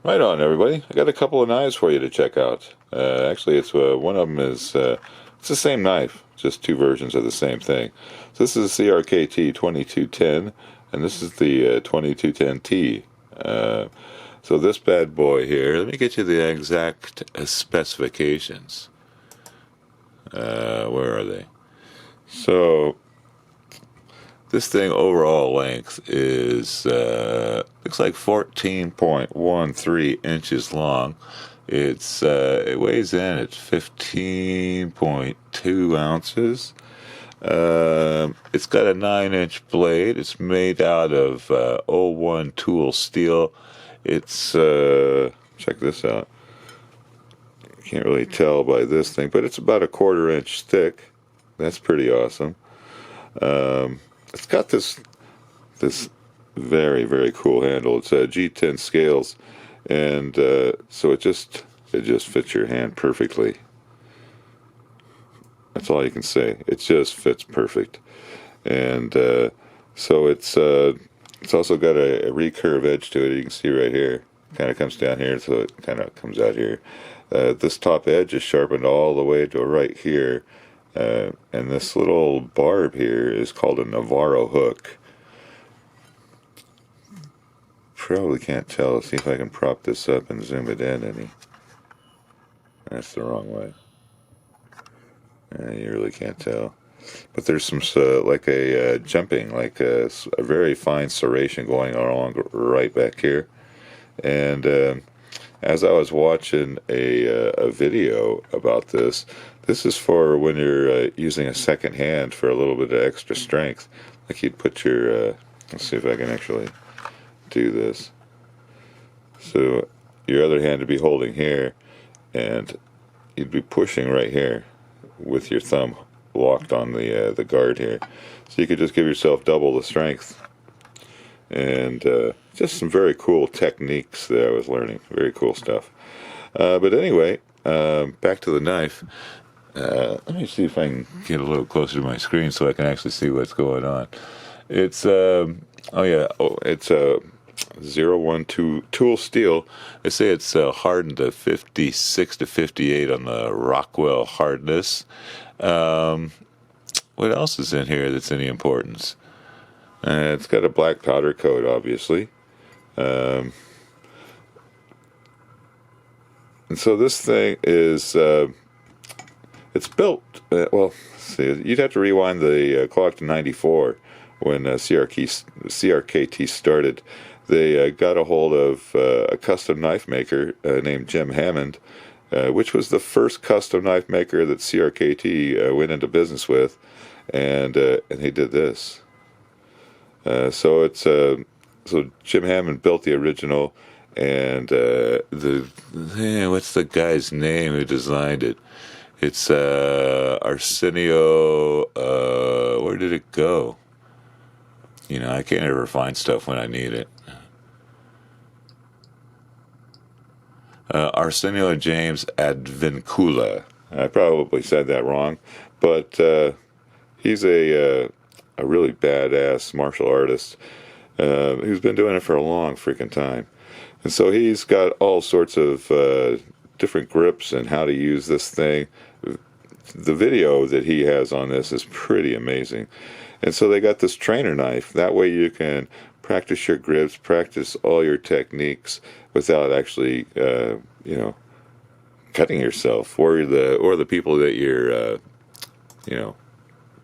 Right on, everybody. I got a couple of knives for you to check out. Actually, it's one of them is it's the same knife, just two versions of the same thing. So this is the CRKT 2210, and this is the 2210T. So this bad boy here, let me get you the exact specifications. Where are they? So this thing overall length is looks like 14.13 inches long. It weighs in at 15.2 ounces. It's got a 9-inch blade. It's made out of 01 tool steel. It's check this out. You can't really tell by this thing, but it's about a 1/4 inch thick. That's pretty awesome. It's got this very, very cool handle. It's a G10 scales, and so it just fits your hand perfectly. That's all you can say. It just fits perfect, and so it's also got a recurve edge to it. You can see right here. Kind of comes down here, so it kind of comes out here. This top edge is sharpened all the way to right here. And this little barb here is called a Navarro hook. Probably can't tell. Let's see if I can prop this up and zoom it in any. That's the wrong way. You really can't tell. But there's some like a jumping, like a very fine serration going along right back here. And as I was watching a video about this, this is for when you're using a second hand for a little bit of extra strength. Like you'd put your, let's see if I can actually do this. So your other hand would be holding here, and you'd be pushing right here with your thumb locked on the guard here. So you could just give yourself double the strength. And just some very cool techniques that I was learning. Very cool stuff. But anyway, back to the knife. Let me see if I can get a little closer to my screen so I can actually see what's going on. It's it's a 01 tool steel. They say it's hardened to 56 to 58 on the Rockwell hardness. What else is in here that's any importance? It's got a black powder coat, obviously. And so this thing is, it's built, well, let's see, you'd have to rewind the clock to 94 when CRKT started. They got a hold of a custom knife maker named Jim Hammond, which was the first custom knife maker that CRKT went into business with, and he did this. So Jim Hammond built the original, and what's the guy's name who designed it? It's Arcenio. Where did it go? You know, I can't ever find stuff when I need it. Arcenio James Advincula. I probably said that wrong, but he's a really badass martial artist who's been doing it for a long freaking time. And so he's got all sorts of different grips and how to use this thing. The video that he has on this is pretty amazing. And so they got this trainer knife. That way you can practice your grips, practice all your techniques without actually, cutting yourself or the people that you're,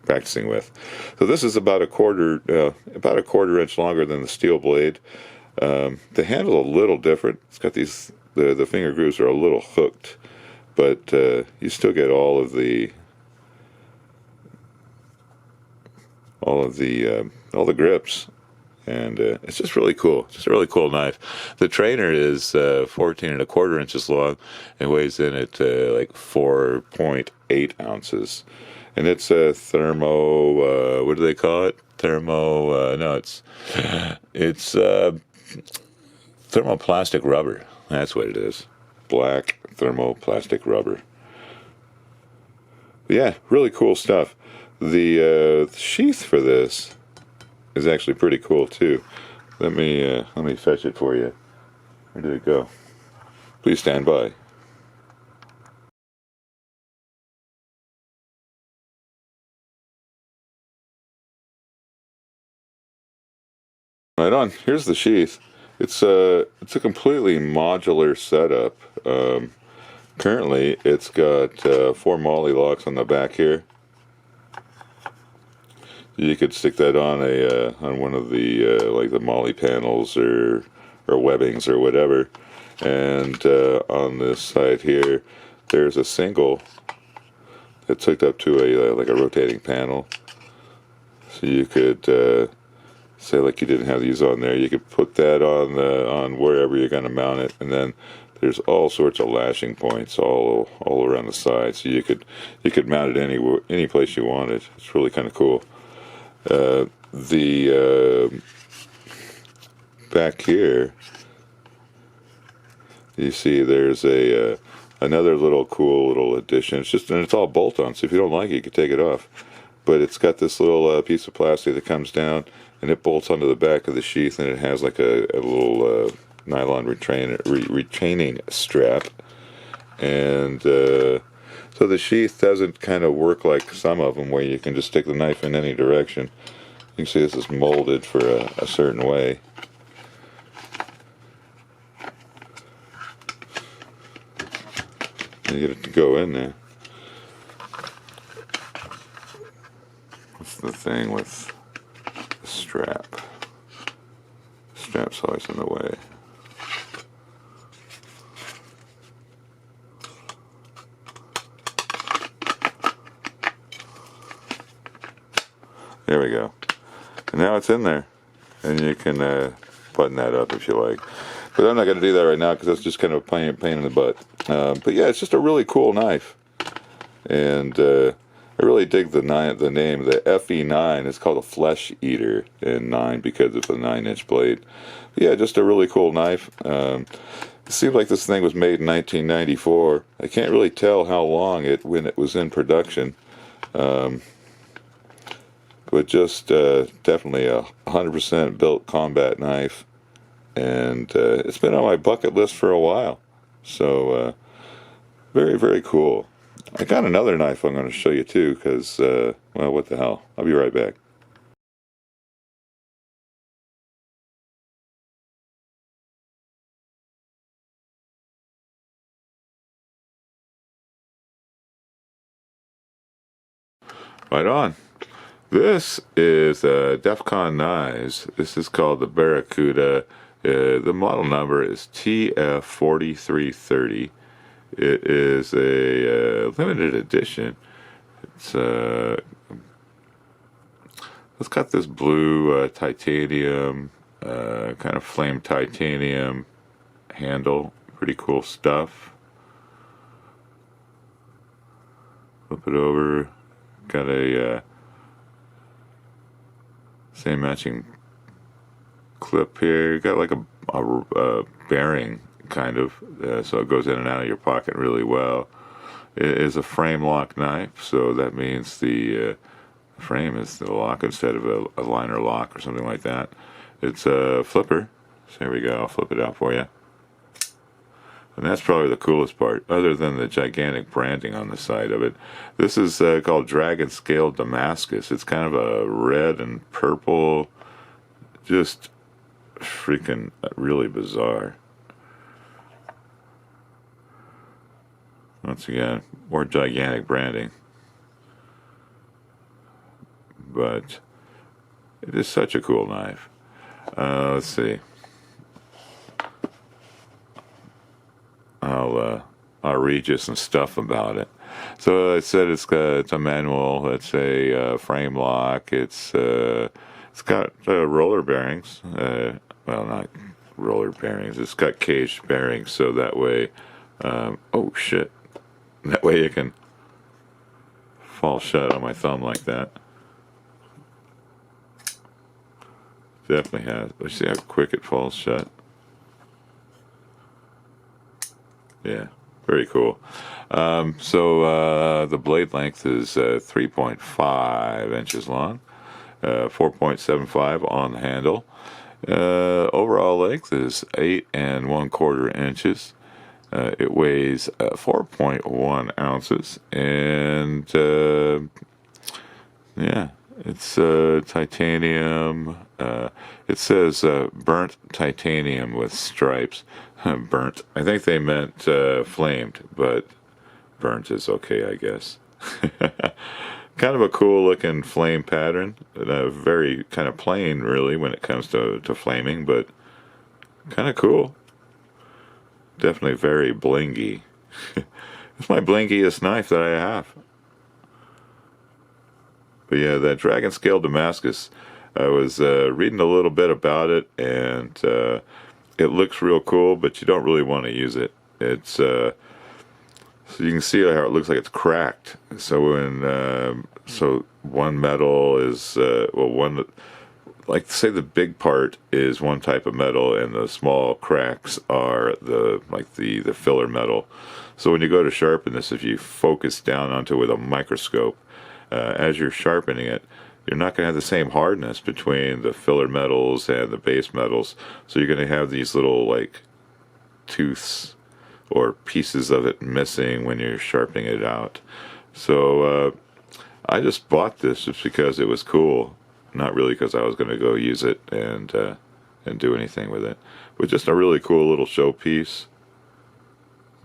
practicing with. So this is about a quarter inch longer than the steel blade. The handle a little different. It's got these the finger grooves are a little hooked, but you still get all the grips, and it's just really cool. Just a really cool knife. The trainer is 14.25 inches long and weighs in at like 4.8 ounces. And it's a thermo, what do they call it? It's thermoplastic rubber. That's what it is. Black thermoplastic rubber. Yeah, really cool stuff. The sheath for this is actually pretty cool too. Let me fetch it for you. Where did it go? Please stand by. Right on. Here's the sheath. It's a completely modular setup. Currently, it's got 4 MOLLE locks on the back here. You could stick that on one of the like the MOLLE panels or webbings or whatever. And on this side here, there's a single that's hooked up to a like a rotating panel. So you could say like you didn't have these on there, you could put that on wherever you're going to mount it, and then there's all sorts of lashing points all around the side, so you could mount it any place you wanted. It's really kind of cool. The back here, you see there's another little cool little addition. It's all bolt-on, so if you don't like it, you can take it off. But it's got this little piece of plastic that comes down, and it bolts onto the back of the sheath, and it has like a little nylon retaining strap. And so the sheath doesn't kind of work like some of them, where you can just stick the knife in any direction. You can see this is molded for a certain way. You get it to go in there. What's the thing with the strap? The strap's always in the way. There we go. And now it's in there. And you can button that up if you like. But I'm not going to do that right now because that's just kind of a pain in the butt. But yeah, it's just a really cool knife. And I really dig the name. The FE9 is called a flesh eater, and 9 because of the 9-inch blade. But yeah, just a really cool knife. It seems like this thing was made in 1994. I can't really tell how long when it was in production. But just definitely a 100% built combat knife. And it's been on my bucket list for a while. So very, very cool. I got another knife I'm going to show you too, because, well, what the hell. I'll be right back. Right on. This is DEFCON knives. This is called the Barracuda. The model number is TF4330. It is a limited edition. It's got this blue titanium, kind of flame titanium handle. Pretty cool stuff. Flip it over. Got a same matching clip here. Got like a bearing kind of, so it goes in and out of your pocket really well. It is a frame lock knife, so that means the frame is the lock instead of a liner lock or something like that. It's a flipper. So here we go. I'll flip it out for you. And that's probably the coolest part, other than the gigantic branding on the side of it. This is called Dragon Scale Damascus. It's kind of a red and purple, just freaking really bizarre. Once again, more gigantic branding. But it is such a cool knife. Let's see. I'll read you some stuff about it. So I said it's a manual. It's a frame lock. It's got roller bearings. Well, not roller bearings. It's got caged bearings, so that way. Oh shit! That way it can fall shut on my thumb like that. Definitely has. Let's see how quick it falls shut. Yeah, very cool. So the blade length is 3.5 inches long, 4.75 on the handle. Overall length is 8 1/4 inches. It weighs 4.1 ounces, and yeah, it's titanium. It says burnt titanium with stripes. Burnt. I think they meant flamed, but burnt is okay, I guess. Kind of a cool looking flame pattern. Very kind of plain, really, when it comes to flaming, but kind of cool. Definitely very blingy. It's my blingiest knife that I have. But yeah, that dragon scale Damascus, I was reading a little bit about it, and it looks real cool, but you don't really want to use it. It's so you can see how it looks like it's cracked. So when so one metal is well, one, like say the big part is one type of metal, and the small cracks are the filler metal. So when you go to sharpen this, if you focus down onto it with a microscope, as you're sharpening it, you're not going to have the same hardness between the filler metals and the base metals. So you're going to have these little like tooths or pieces of it missing when you're sharpening it out. So I just bought this just because it was cool, not really because I was going to go use it and do anything with it, but just a really cool little showpiece.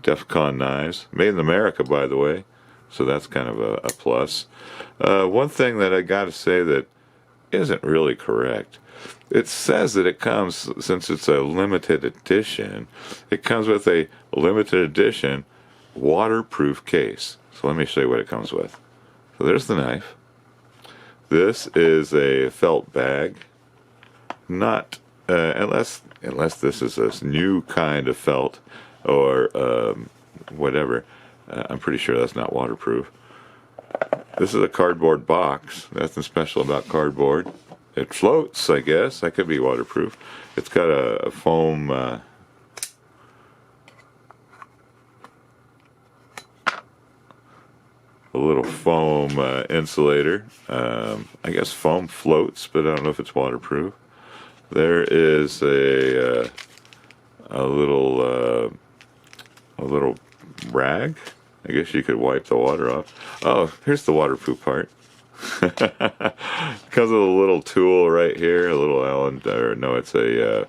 DEFCON knives, made in America, by the way, so that's kind of a plus. One thing that I got to say that isn't really correct. It says that it comes, since it's a limited edition, it comes with a limited edition waterproof case. So let me show you what it comes with. So there's the knife. This is a felt bag. Not unless this is a new kind of felt or whatever. I'm pretty sure that's not waterproof. This is a cardboard box. Nothing special about cardboard. It floats, I guess. That could be waterproof. It's got a foam a little foam insulator. I guess foam floats, but I don't know if it's waterproof. There is a little rag. I guess you could wipe the water off. Oh, here's the waterproof part. Comes with a little tool right here, a little Allen, or no, it's a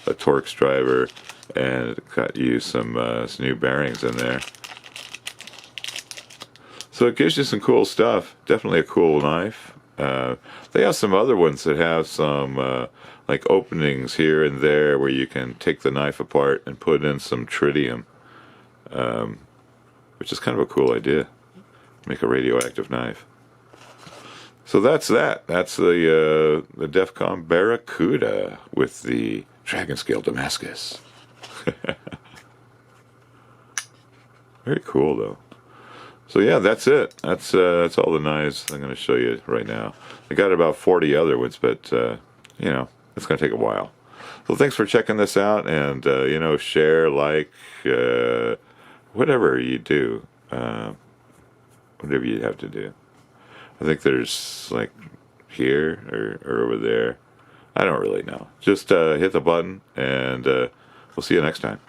Torx driver, and it got you some new bearings in there. So it gives you some cool stuff. Definitely a cool knife. They have some other ones that have some like openings here and there where you can take the knife apart and put in some tritium, which is kind of a cool idea. Make a radioactive knife. So that's that. That's the DEFCON Barracuda with the Dragon Scale Damascus. Very cool though. So yeah, that's it. That's all the knives I'm going to show you right now. I got about 40 other ones, but you know, it's going to take a while. So thanks for checking this out, and you know, share, like, whatever you do, whatever you have to do. I think there's like here or over there. I don't really know. Just hit the button, and we'll see you next time.